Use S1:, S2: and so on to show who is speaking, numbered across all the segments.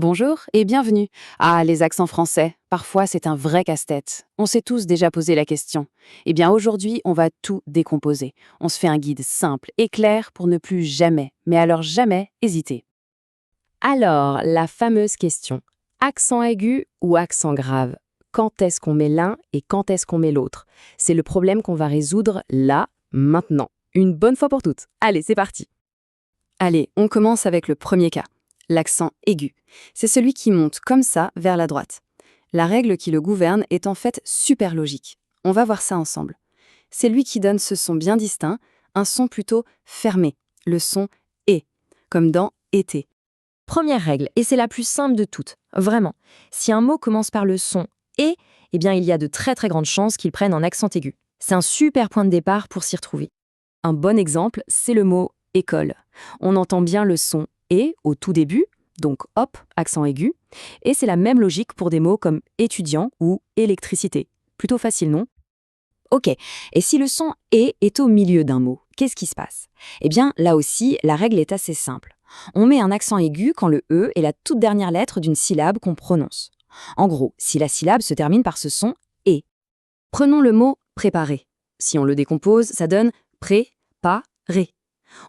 S1: Bonjour et bienvenue. Ah, les accents français, parfois c'est un vrai casse-tête. On s'est tous déjà posé la question. Eh bien aujourd'hui, on va tout décomposer. On se fait un guide simple et clair pour ne plus jamais, mais alors jamais, hésiter.
S2: Alors, la fameuse question, accent aigu ou accent grave? Quand est-ce qu'on met l'un et quand est-ce qu'on met l'autre? C'est le problème qu'on va résoudre là, maintenant. Une bonne fois pour toutes. Allez, c'est parti.
S1: Allez, on commence avec le premier cas, l'accent aigu. C'est celui qui monte comme ça vers la droite. La règle qui le gouverne est en fait super logique. On va voir ça ensemble. C'est lui qui donne ce son bien distinct, un son plutôt fermé, le son et, comme dans été.
S2: Première règle, et c'est la plus simple de toutes. Vraiment. Si un mot commence par le son et, eh bien il y a de très très grandes chances qu'il prenne un accent aigu. C'est un super point de départ pour s'y retrouver. Un bon exemple, c'est le mot école. On entend bien le son et au tout début, donc hop, accent aigu, et c'est la même logique pour des mots comme étudiant ou électricité. Plutôt facile, non? Ok, et si le son est au milieu d'un mot, qu'est-ce qui se passe? Eh bien, là aussi, la règle est assez simple. On met un accent aigu quand le E est la toute dernière lettre d'une syllabe qu'on prononce. En gros, si la syllabe se termine par ce son et. Prenons le mot préparer. Si on le décompose, ça donne pré-pa-ré.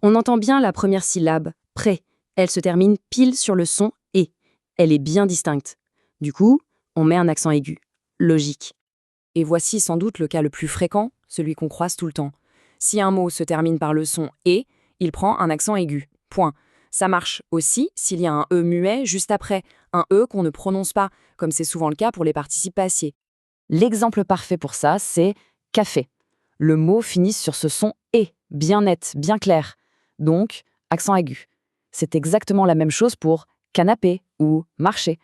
S2: On entend bien la première syllabe, pré. Elle se termine pile sur le son et. Elle est bien distincte. Du coup, on met un accent aigu. Logique. Et voici sans doute le cas le plus fréquent, celui qu'on croise tout le temps. Si un mot se termine par le son « et », il prend un accent aigu. Point. Ça marche aussi s'il y a un « e » muet juste après, un « e » qu'on ne prononce pas, comme c'est souvent le cas pour les participes passés. L'exemple parfait pour ça, c'est « café ». Le mot finit sur ce son « et », bien net, bien clair. Donc, accent aigu. C'est exactement la même chose pour « canapé » ou « marché ».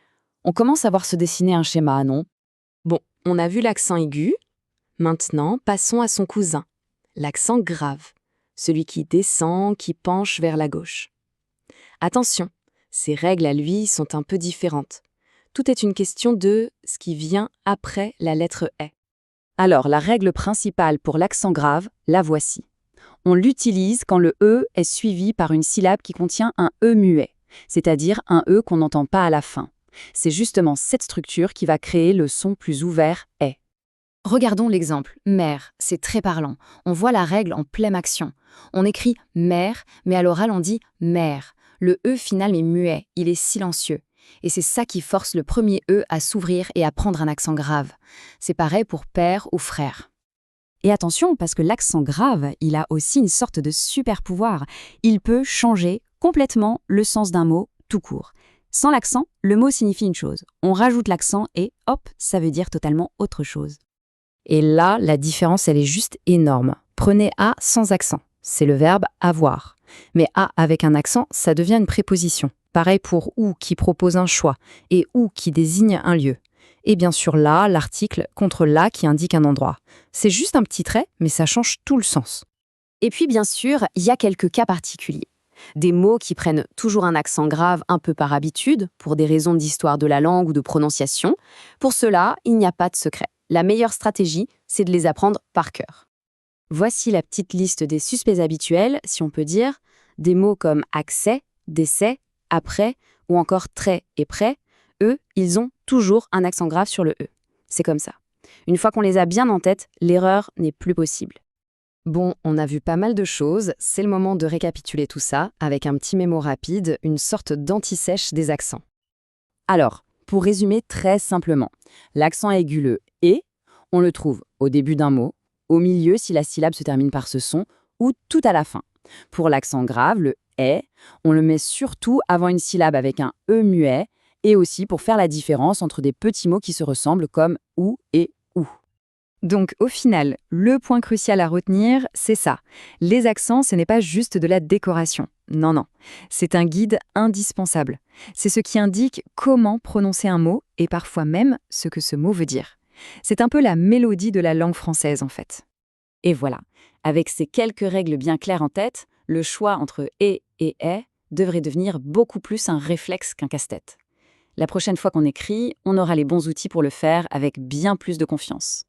S2: On commence à voir se dessiner un schéma, non? Bon, on a vu l'accent aigu. Maintenant, passons à son cousin, l'accent grave, celui qui descend, qui penche vers la gauche. Attention, ces règles à lui sont un peu différentes. Tout est une question de ce qui vient après la lettre « e ». Alors, la règle principale pour l'accent grave, la voici. On l'utilise quand le « e » est suivi par une syllabe qui contient un « e » muet, c'est-à-dire un « e » qu'on n'entend pas à la fin. C'est justement cette structure qui va créer le son plus ouvert « est ». Regardons l'exemple. Mère, c'est très parlant. On voit la règle en pleine action. On écrit mère, mais à l'oral on dit mère. Le E final est muet, il est silencieux. Et c'est ça qui force le premier E à s'ouvrir et à prendre un accent grave. C'est pareil pour père ou frère. Et attention, parce que l'accent grave, il a aussi une sorte de super pouvoir. Il peut changer complètement le sens d'un mot tout court. Sans l'accent, le mot signifie une chose. On rajoute l'accent et hop, ça veut dire totalement autre chose. Et là, la différence, elle est juste énorme. Prenez a sans accent. C'est le verbe avoir. Mais a avec un accent, ça devient une préposition. Pareil pour ou qui propose un choix et ou qui désigne un lieu. Et bien sûr là, l'article contre la qui indique un endroit. C'est juste un petit trait, mais ça change tout le sens. Et puis bien sûr, il y a quelques cas particuliers. Des mots qui prennent toujours un accent grave un peu par habitude, pour des raisons d'histoire de la langue ou de prononciation. Pour cela, il n'y a pas de secret. La meilleure stratégie, c'est de les apprendre par cœur. Voici la petite liste des suspects habituels, si on peut dire, des mots comme accès, décès, après, ou encore très et près. Eux, ils ont toujours un accent grave sur le E. C'est comme ça. Une fois qu'on les a bien en tête, l'erreur n'est plus possible. Bon, on a vu pas mal de choses, c'est le moment de récapituler tout ça avec un petit mémo rapide, une sorte d'anti-sèche des accents. Alors, pour résumer très simplement, l'accent aigu le « et », on le trouve au début d'un mot, au milieu si la syllabe se termine par ce son, ou tout à la fin. Pour l'accent grave, le « est », on le met surtout avant une syllabe avec un « e » muet, et aussi pour faire la différence entre des petits mots qui se ressemblent comme « ou » et « ou ». Donc au final, le point crucial à retenir, c'est ça. Les accents, ce n'est pas juste de la décoration. Non, non. C'est un guide indispensable. C'est ce qui indique comment prononcer un mot et parfois même ce que ce mot veut dire. C'est un peu la mélodie de la langue française en fait. Et voilà, avec ces quelques règles bien claires en tête, le choix entre et est devrait devenir beaucoup plus un réflexe qu'un casse-tête. La prochaine fois qu'on écrit, on aura les bons outils pour le faire avec bien plus de confiance.